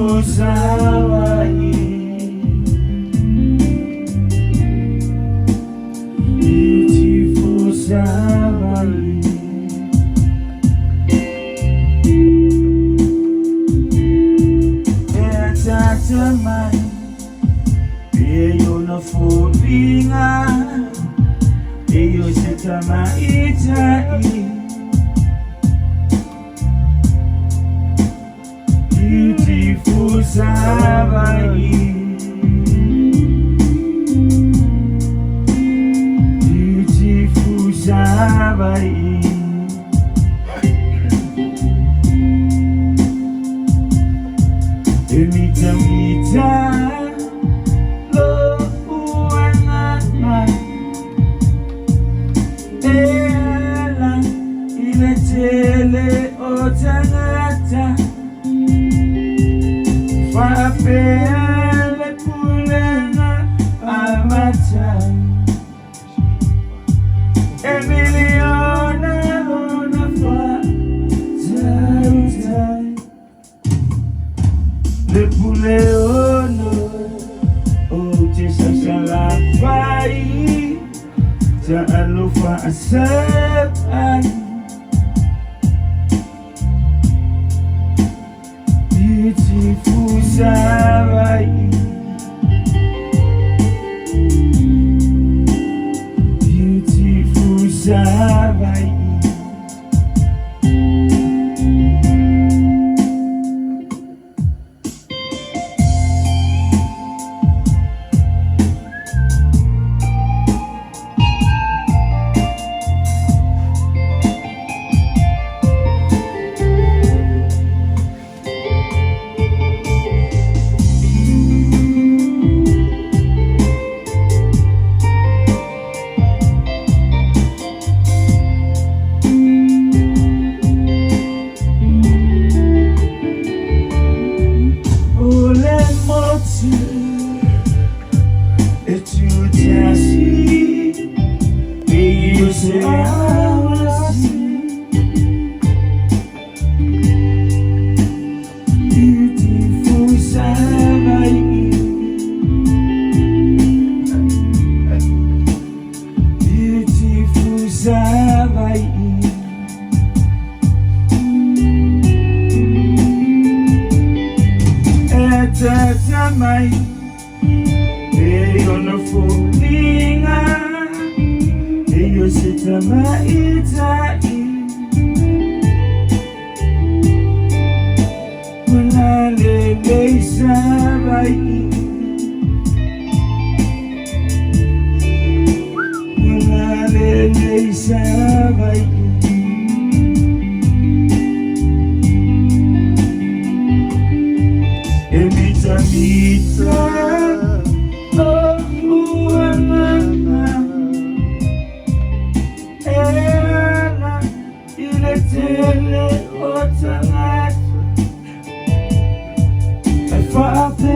Savaii, beautiful Savaii. Etatamai, beyo na folinga, beyo setama itai. Beautiful Savaii, beautiful Savaii. Emita mita lo uanana, ela iletele otangata. Faafesagai kulena amatai, Emiliona lona fa zautai. Le puleono o te Savaii, ta alo Faafesagai. Beautiful Savaii, beautiful Savaii. Et tu t'assis, et je sais aussi. Beautiful Savaii, beautiful Savaii. Etatamai, beyo na folinga, beyo setama itai. Walalele Savaii, walalele Savaii. Emita mita lo uanana, ela iletele otangata. Faafesagai.